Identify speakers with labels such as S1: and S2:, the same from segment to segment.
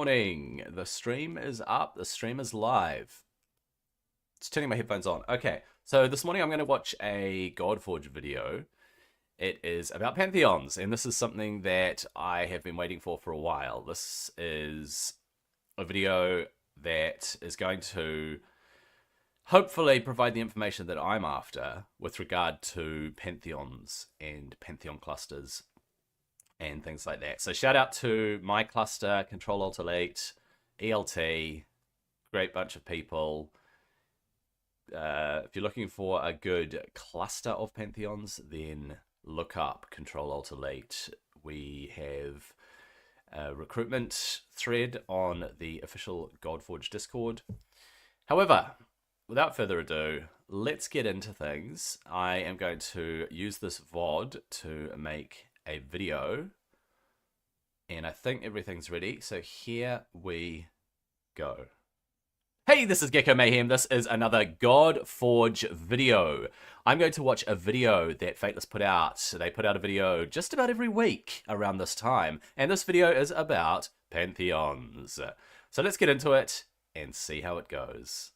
S1: morning. The stream is up. The stream is live. Just turning my headphones on. Okay, so this morning I'm going to watch a Godforge video. It is about Pantheons, and this is something that I have been waiting for a while. This is a video that is going to hopefully provide the information that I'm after with regard to Pantheons and Pantheon clusters and things like that. So shout out to my cluster, Control-Alt-Delete, ELT, great bunch of people. If you're looking for a good cluster of Pantheons, then look up Control-Alt-Delete. We have a recruitment thread on the official Godforge Discord. However, without further ado, let's get into things. I am going to use this VOD to make a video, and I think everything's ready, so here we go. Hey, this is Gecko Mayhem. This is another Godforge video. I'm going to watch a video that Fateless put out. They put out a video just about every week around this time, and this video is about Pantheons. So let's get into it and see how it goes.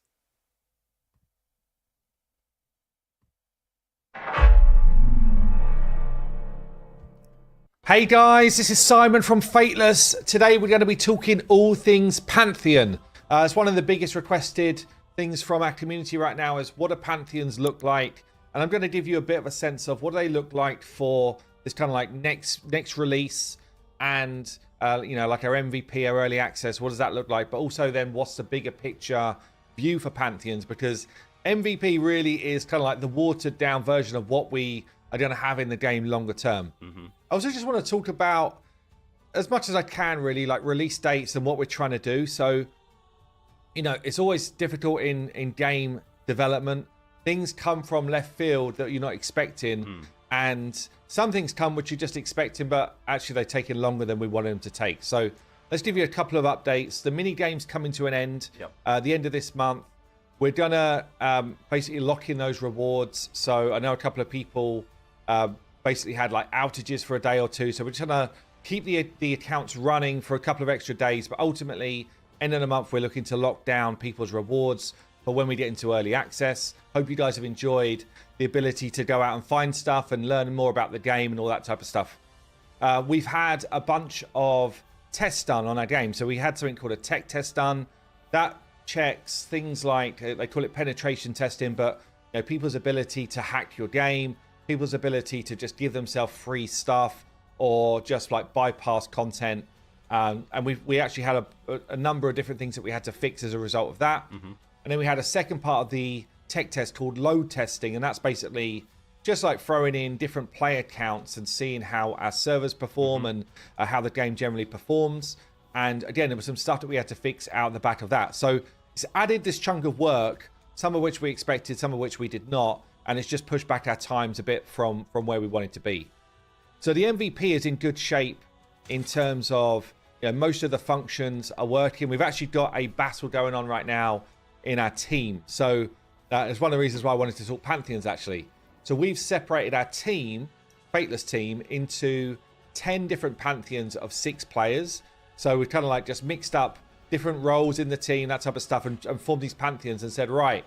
S2: Hey guys, this is Simon from Fateless. Today we're going to be talking all things Pantheon. It's one of the biggest requested things from our community right now is what do Pantheons look like? And I'm going to give you a bit of a sense of what do they look like for this kind of like next release and you know, like our MVP, our early access, what does that look like? But also then what's the bigger picture view for Pantheons? Because MVP really is kind of like the watered down version of what we are going to have in the game longer term. I also just want to talk about, as much as I can really, like release dates and what we're trying to do. So, you know, it's always difficult in game development. Things come from left field that you're not expecting. And some things come which you're just expecting, but actually they're taking longer than we wanted them to take. So let's give you a couple of updates. The mini game's coming to an end the end of this month. We're going to basically lock in those rewards. So I know a couple of people basically had like outages for a day or two. So we're just going to keep the accounts running for a couple of extra days. But ultimately, end of the month, we're looking to lock down people's rewards for when we get into early access. Hope you guys have enjoyed the ability to go out and find stuff and learn more about the game and all that type of stuff. We've had a bunch of tests done on our game. So we had something called a tech test done. That checks things like, they call it penetration testing, but you know, people's ability to hack your game, people's ability to just give themselves free stuff or just like bypass content. And we actually had a number of different things that we had to fix as a result of that. And then we had a second part of the tech test called load testing. And that's basically just like throwing in different player counts and seeing how our servers perform and how the game generally performs. And again, there was some stuff that we had to fix out the back of that. So it's added this chunk of work, some of which we expected, some of which we did not. And it's just pushed back our times a bit from where we wanted to be. So the MVP is in good shape in terms of, you know, most of the functions are working. We've actually got a battle going on right now in our team. So it's one of the reasons why I wanted to talk Pantheons actually. So we've separated our team, Fateless team, into 10 different Pantheons of 6 players. So we've kind of like just mixed up different roles in the team, that type of stuff, and formed these Pantheons and said, right,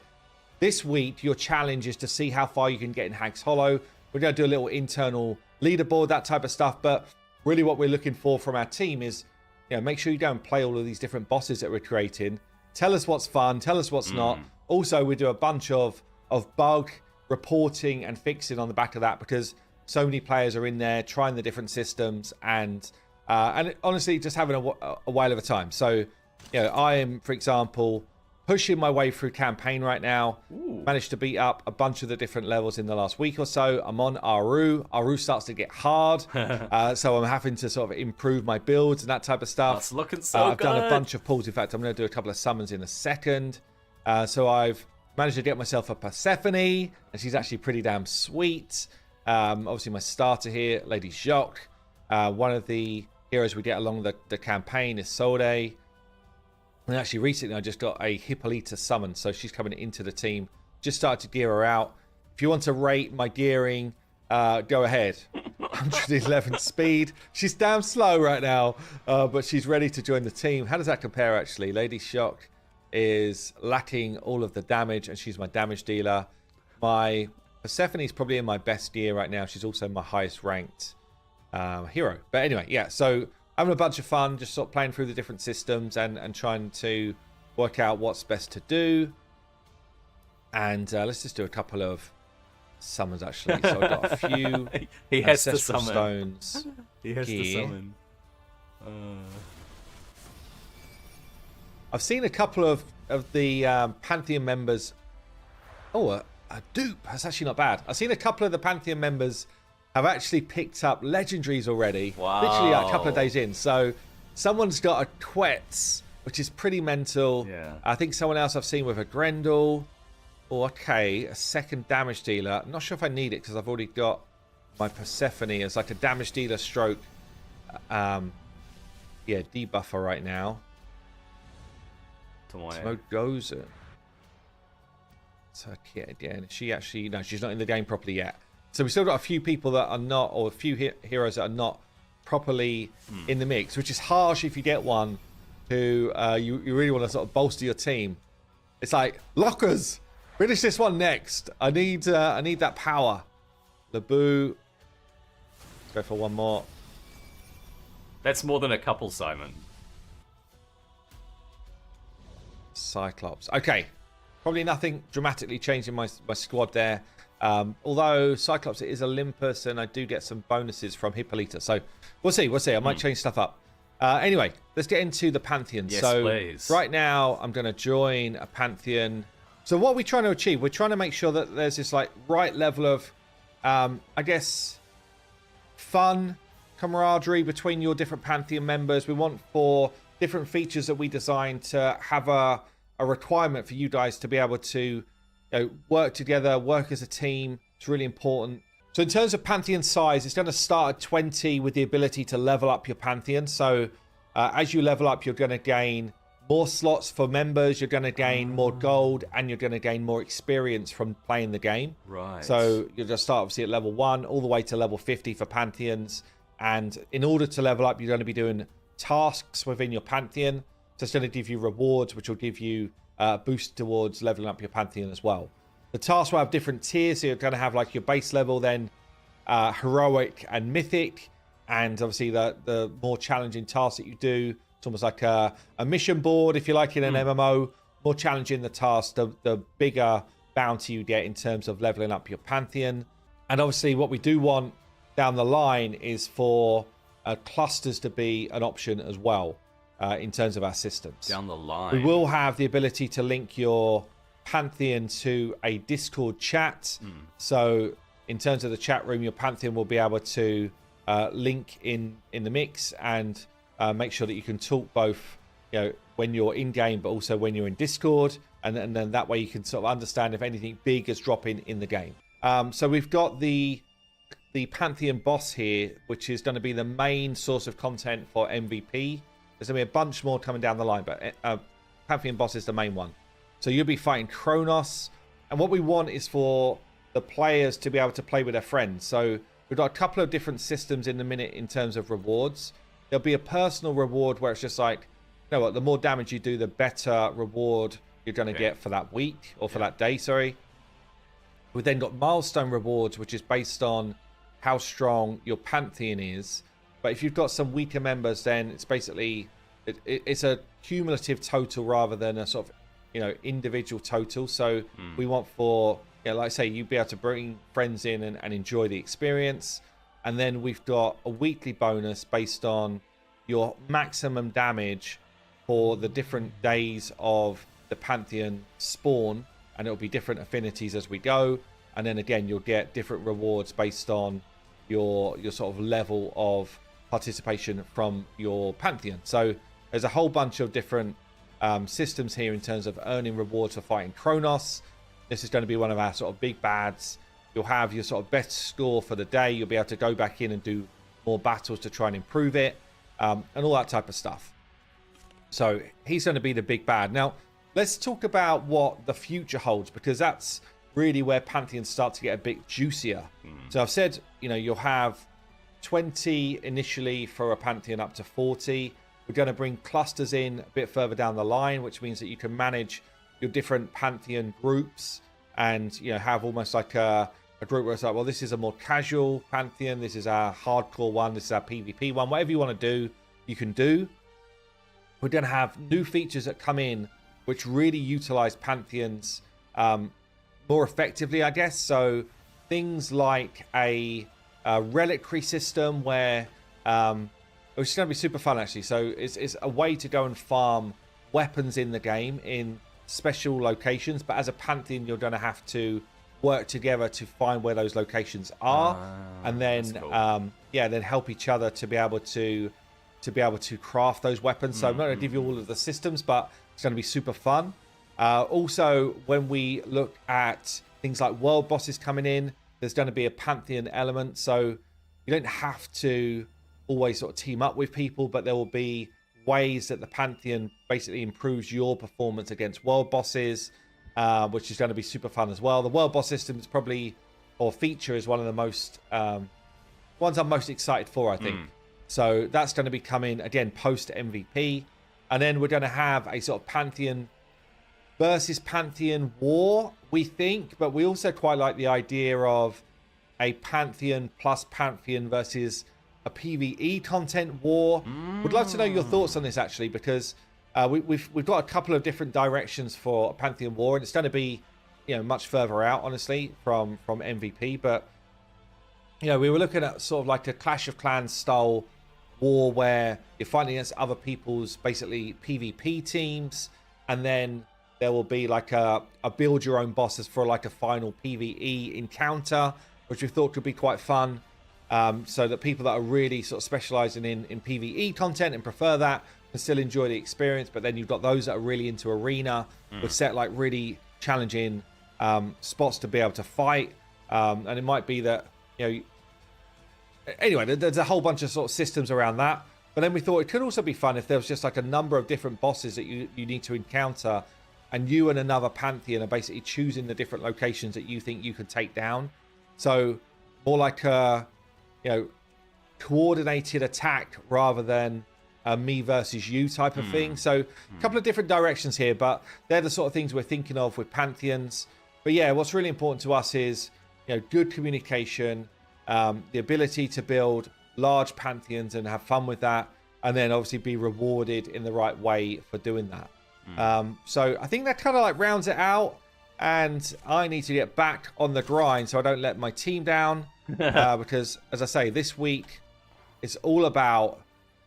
S2: this week your challenge is to see how far you can get in Hag's Hollow. We're going to do a little internal leaderboard, that type of stuff. But really what we're looking for from our team is, you know, make sure you go and play all of these different bosses that we're creating. Tell us what's fun, tell us what's not. Also, we do a bunch of bug reporting and fixing on the back of that because so many players are in there trying the different systems and honestly just having a while of a time. So, you know, I am, for example, pushing my way through campaign right now. Managed to beat up a bunch of the different levels in the last week or so. I'm on Aru. Aru starts to get hard. So I'm having to sort of improve my builds and that type of stuff.
S1: That's looking so
S2: I've
S1: good.
S2: done a bunch of pulls. In fact, I'm going to do a couple of summons in a second. So I've managed to get myself a Persephone, and she's actually pretty damn sweet. Obviously, my starter here, Lady Jacques. One of the heroes we get along the campaign is Solde. And actually, recently, I just got a Hippolyta summon, so she's coming into the team. Just started to gear her out. If you want to rate my gearing, go ahead. 111 speed. She's damn slow right now, but she's ready to join the team. How does that compare, actually? Lady Shock is lacking all of the damage, and she's my damage dealer. My Persephone's probably in my best gear right now. She's also my highest ranked hero. But anyway, yeah, so having a bunch of fun, just sort of playing through the different systems and trying to work out what's best to do. And let's just do a couple of summons, actually. So I've got a few
S1: he has to
S2: ancestral
S1: summon.
S2: stones.
S1: He has to
S2: here.
S1: summon.
S2: I've seen a couple of the Pantheon members. Oh, a dupe. That's actually not bad. I've seen a couple of the Pantheon members have actually picked up legendaries already.
S1: Wow.
S2: Literally like a couple of days in. So someone's got a Quetz, which is pretty mental.
S1: Yeah.
S2: I think someone else I've seen with a Grendel. Oh, okay. A second damage dealer. I'm not sure if I need it because I've already got my Persephone as like a damage dealer stroke. Yeah, debuffer right now.
S1: Tomoe.
S2: Smoke goes. It's her kit again. She actually, no, she's not in the game properly yet. So we've still got a few people that are not, or a few heroes that are not properly in the mix, which is harsh if you get one who you really want to sort of bolster your team. It's like, lockers, finish this one next. I need that power. Labu. Let's go for one more.
S1: That's more than a couple, Simon.
S2: Cyclops. Okay. Probably nothing dramatically changing my squad there. Although Cyclops, it is Olympus, and I do get some bonuses from Hippolyta. So we'll see. I might change stuff up. Anyway, let's get into the Pantheon.
S1: Yes,
S2: so
S1: please.
S2: Right now, I'm going to join a Pantheon. So what are we trying to achieve? We're trying to make sure that there's this like right level of, I guess, fun, camaraderie between your different Pantheon members. We want for different features that we design to have a requirement for you guys to be able to work together, work as a team. It's really important. So in terms of Pantheon size, it's going to start at 20 with the ability to level up your Pantheon. So as you level up, you're going to gain more slots for members, you're going to gain more gold, and you're going to gain more experience from playing the game.
S1: Right.
S2: So you'll just start obviously at level 1 all the way to level 50 for Pantheons. And in order to level up, you're going to be doing tasks within your Pantheon. So it's going to give you rewards, which will give you boost towards leveling up your Pantheon as well. The tasks will have different tiers. So you're going to have like your base level, then heroic and mythic. And obviously the more challenging tasks that you do, it's almost like a mission board, if you like, in an MMO. More challenging the task, the bigger bounty you get in terms of leveling up your Pantheon. And obviously what we do want down the line is for clusters to be an option as well in terms of our systems.
S1: Down the line.
S2: We will have the ability to link your Pantheon to a Discord chat. So in terms of the chat room, your Pantheon will be able to link in the mix and make sure that you can talk both, when you're in game, but also when you're in Discord, and then that way you can sort of understand if anything big is dropping in the game. So we've got the Pantheon boss here, which is going to be the main source of content for MVP. There's going to be a bunch more coming down the line, but Pantheon boss is the main one. So you'll be fighting Kronos, and what we want is for the players to be able to play with their friends. So we've got a couple of different systems in the minute in terms of rewards. There'll be a personal reward where it's just like, you know what, the more damage you do, the better reward you're going to get for that week, or for that day, sorry. We've then got milestone rewards, which is based on how strong your Pantheon is. But if you've got some weaker members, then it's basically, it's a cumulative total rather than a sort of, individual total. So we want for, like I say, you be able to bring friends in and enjoy the experience. And then we've got a weekly bonus based on your maximum damage for the different days of the Pantheon spawn, and it'll be different affinities as we go. And then again, you'll get different rewards based on your sort of level of participation from your Pantheon. So there's a whole bunch of different systems here in terms of earning rewards for fighting Kronos. This is going to be one of our sort of big bads. You'll have your sort of best score for the day. You'll be able to go back in and do more battles to try and improve it, and all that type of stuff. So he's going to be the big bad. Now, let's talk about what the future holds, because that's really where Pantheons start to get a bit juicier. So I've said, you'll have 20 initially for a Pantheon up to 40. We're going to bring clusters in a bit further down the line, which means that you can manage your different Pantheon groups and, you know, have almost like a group where it's like, well, this is a more casual Pantheon, this is our hardcore one, this is our PvP one. Whatever you want to do, you can do. We're going to have new features that come in which really utilize Pantheons more effectively, I guess. So things like a reliquary system where which is going to be super fun, actually. So it's a way to go and farm weapons in the game in special locations, but as a Pantheon, you're going to have to work together to find where those locations are, and then cool. Then help each other to be able to craft those weapons. So I'm not going to give you all of the systems, but it's going to be super fun. Also, when we look at things like world bosses coming in, there's going to be a Pantheon element, so you don't have to always sort of team up with people, but there will be ways that the Pantheon basically improves your performance against world bosses, which is going to be super fun as well. The world boss system is probably, or feature, is one of the most ones I'm most excited for, I think. So that's going to be coming again post MVP, and then we're going to have a sort of Pantheon versus Pantheon war, we think, but we also quite like the idea of a Pantheon plus Pantheon versus a PvE content war. Would love to know your thoughts on this, actually, because we've got a couple of different directions for a Pantheon war, and it's going to be, you know, much further out, honestly, from MVP. But, you know, we were looking at sort of like a Clash of Clans style war where you're fighting against other people's basically PvP teams, and then there will be like a build your own bosses for like a final PvE encounter, which we thought could be quite fun. So that people that are really sort of specializing in PvE content and prefer that can still enjoy the experience. But then you've got those that are really into arena with set like really challenging spots to be able to fight. And it might be that, you know, anyway, there's a whole bunch of sort of systems around that. But then we thought it could also be fun if there was just like a number of different bosses that you need to encounter, and you and another Pantheon are basically choosing the different locations that you think you can take down. So more like a, you know, coordinated attack rather than a me versus you type of thing. So a couple of different directions here, but they're the sort of things we're thinking of with Pantheons. But yeah, what's really important to us is, you know, good communication, the ability to build large Pantheons and have fun with that, and then obviously be rewarded in the right way for doing that. So I think that kind of like rounds it out, and I need to get back on the grind so I don't let my team down. Because, as I say, this week it's all about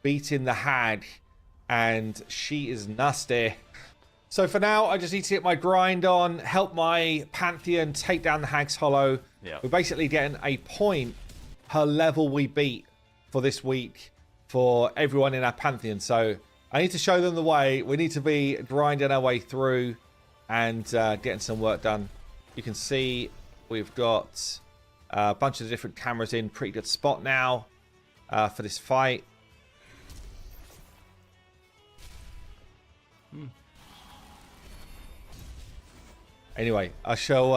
S2: beating the hag, and she is nasty. So for now, I just need to get my grind on, help my Pantheon take down the hag's hollow. We're basically getting a point per level we beat for this week for everyone in our Pantheon. So I need to show them the way. We need to be grinding our way through and getting some work done. You can see we've got a bunch of different cameras in pretty good spot now for this fight. Anyway, I shall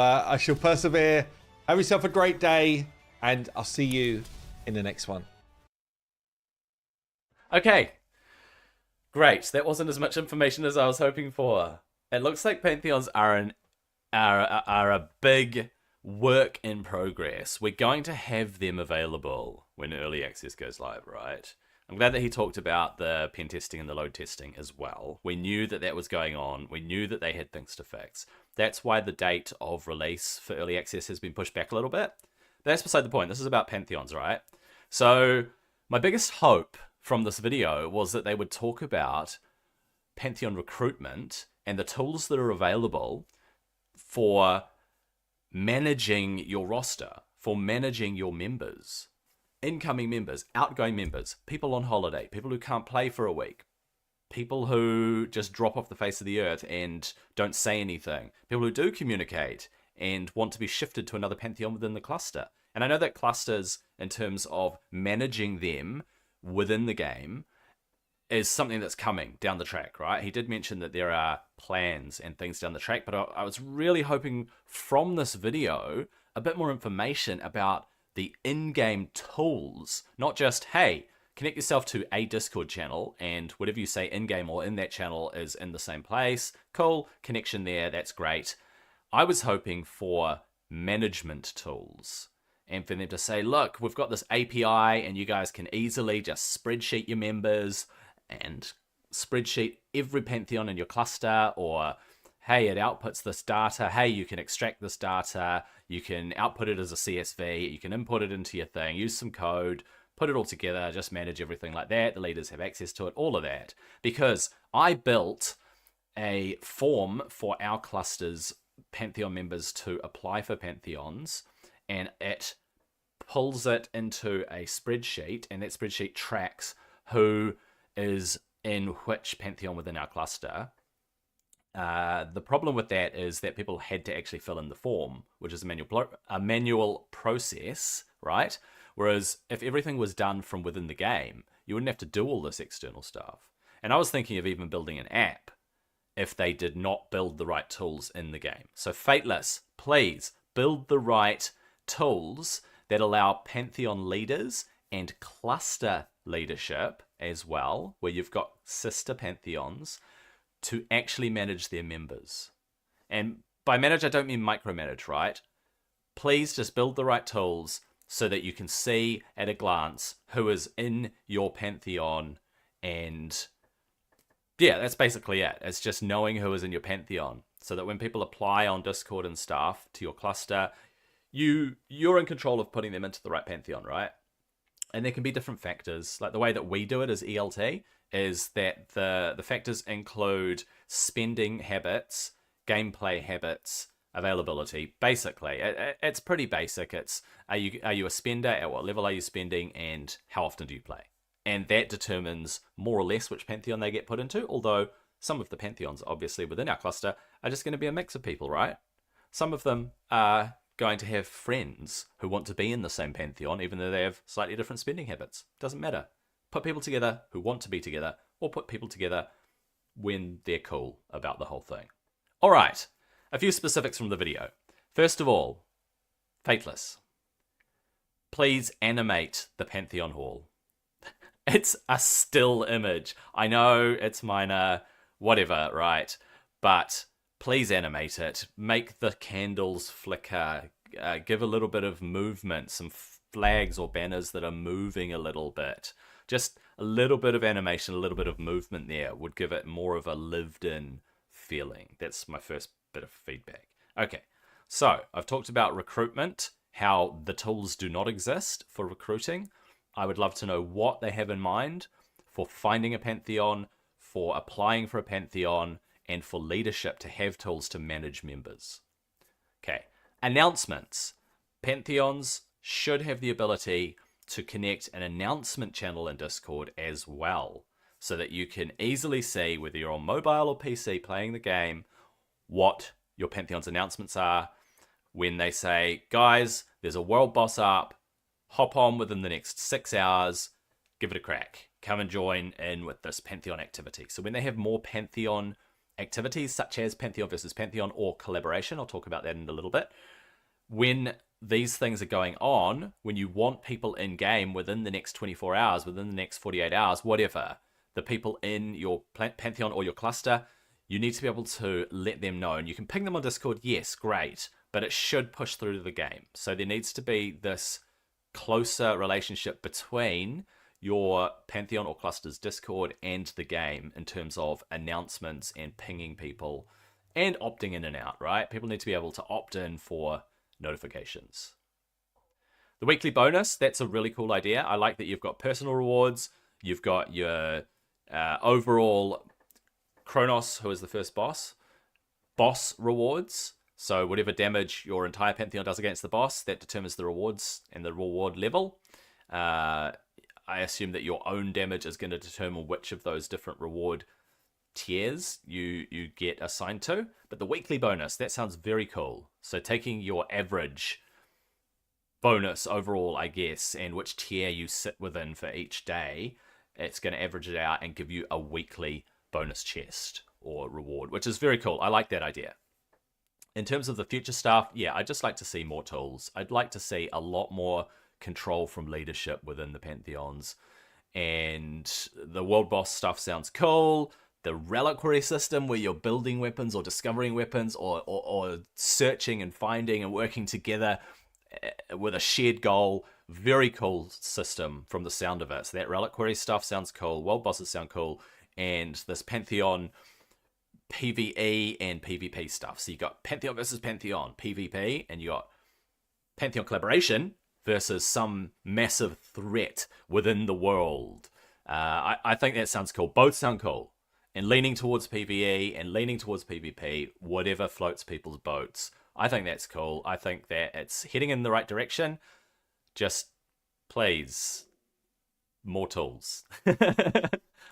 S2: persevere. Have yourself a great day, and I'll see you in the next one.
S1: Okay. Great. That wasn't as much information as I was hoping for. It looks like Pantheons are a big work in progress. We're going to have them available when early access goes live, right? I'm glad that he talked about the pen testing and the load testing as well. We knew that that was going on. We knew that they had things to fix. That's why the date of release for early access has been pushed back a little bit. That's beside the point. This is about Pantheons, right? So my biggest hope from this video was that they would talk about Pantheon recruitment and the tools that are available for managing your roster, for managing your members, incoming members, outgoing members, people on holiday, people who can't play for a week, people who just drop off the face of the earth and don't say anything, people who do communicate and want to be shifted to another Pantheon within the cluster. And I know that clusters, in terms of managing them within the game, is something that's coming down the track, right? He did mention that there are plans and things down the track, but I was really hoping from this video a bit more information about the in-game tools, not just, hey, connect yourself to a Discord channel and whatever you say in-game or in that channel is in the same place. Cool, connection there, that's great. I was hoping for management tools and for them to say, look, we've got this API and you guys can easily just spreadsheet your members and spreadsheet every Pantheon in your cluster, or hey, it outputs this data. Hey, you can extract this data. You can output it as a CSV. You can input it into your thing, use some code, put it all together, just manage everything like that. The leaders have access to it, all of that. Because I built a form for our cluster's Pantheon members to apply for Pantheons, and it pulls it into a spreadsheet, and that spreadsheet tracks who is in which Pantheon within our cluster. The problem with that is that people had to actually fill in the form, which is a manual process, right? Whereas if everything was done from within the game, you wouldn't have to do all this external stuff. And I was thinking of even building an app if they did not build the right tools in the game. So Fateless, please build the right tools that allow Pantheon leaders and cluster leadership as well, where you've got sister Pantheons, to actually manage their members. And by manage, I don't mean micromanage, right? Please just build the right tools so that you can see at a glance who is in your Pantheon. And yeah, that's basically it. It's just knowing who is in your Pantheon so that when people apply on Discord and stuff to your cluster, you're in control of putting them into the right Pantheon, right? And there can be different factors. Like the way that we do it as ELT is that the factors include spending habits, gameplay habits, availability. Basically, it's pretty basic. It's are you a spender? At what level are you spending? And how often do you play? And that determines more or less which Pantheon they get put into. Although some of the Pantheons, obviously within our cluster, are just going to be a mix of people, right? Some of them are going to have friends who want to be in the same Pantheon, even though they have slightly different spending habits. Doesn't matter. Put people together who want to be together, or put people together when they're cool about the whole thing. All right, a few specifics from the video. First of all, Fateless. Please animate the Pantheon Hall. It's a still image. I know it's minor, whatever, right? But please animate it. Make the candles flicker. Give a little bit of movement, some flags or banners that are moving a little bit. Just a little bit of animation, a little bit of movement there would give it more of a lived-in feeling. That's my first bit of feedback. Okay, so I've talked about recruitment, how the tools do not exist for recruiting. I would love to know what they have in mind for finding a Pantheon, for applying for a Pantheon, and for leadership to have tools to manage members. Okay, announcements. Pantheons should have the ability to connect an announcement channel in Discord as well, so that you can easily see whether you're on mobile or PC playing the game, what your Pantheon's announcements are. When they say, guys, there's a world boss up, hop on within the next 6 hours, give it a crack. Come and join in with this Pantheon activity. So when they have more Pantheon activities, such as Pantheon versus Pantheon or collaboration, I'll talk about that in a little bit. When these things are going on, when you want people in game within the next 24 hours, within the next 48 hours, whatever, the people in your Pantheon or your cluster, you need to be able to let them know. And you can ping them on Discord, yes, great, but it should push through to the game. So there needs to be this closer relationship between your Pantheon or cluster's Discord and the game in terms of announcements and pinging people and opting in and out, right? People need to be able to opt in for notifications. The weekly bonus, that's a really cool idea. I like that you've got personal rewards, you've got your overall Kronos, who is the first boss rewards. So whatever damage your entire Pantheon does against the boss, that determines the rewards and the reward level. I assume that your own damage is going to determine which of those different reward tiers you get assigned to. But the weekly bonus, that sounds very cool. So taking your average bonus overall, I guess, and which tier you sit within for each day, it's going to average it out and give you a weekly bonus chest or reward, which is very cool. I like that idea. In terms of the future stuff, yeah, I'd just like to see more tools. I'd like to see a lot more control from leadership within the pantheons. And the world boss stuff sounds cool. The reliquary system where you're building weapons or discovering weapons or searching and finding and working together with a shared goal, very cool system from the sound of it. So that reliquary stuff sounds cool. World bosses sound cool. And this Pantheon PvE and PvP stuff. So you got Pantheon versus Pantheon PvP, and you got Pantheon collaboration versus some massive threat within the world. I think that sounds cool. Both sound cool. And leaning towards PvE and leaning towards PvP, whatever floats people's boats. I think that's cool. I think that it's heading in the right direction. Just, please, more tools.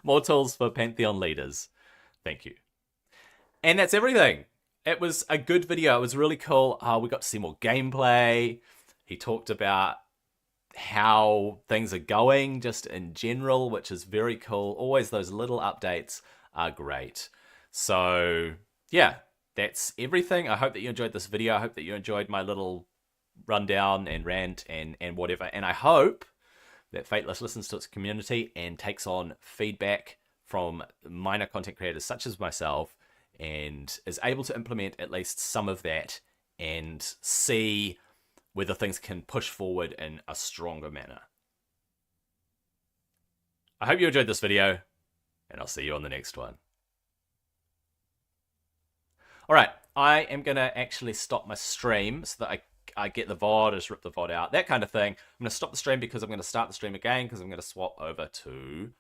S1: More tools for Pantheon leaders. Thank you. And that's everything. It was a good video. It was really cool. We got to see more gameplay. He talked about how things are going just in general, which is very cool. Always those little updates are great. So yeah, that's everything. I hope that you enjoyed this video. I hope that you enjoyed my little rundown and rant and whatever. And I hope that Fateless listens to its community and takes on feedback from minor content creators such as myself and is able to implement at least some of that and see whether things can push forward in a stronger manner. I hope you enjoyed this video, and I'll see you on the next one. Alright, I am going to actually stop my stream so that I get the VOD, just rip the VOD out, that kind of thing. I'm going to stop the stream because I'm going to start the stream again because I'm going to swap over to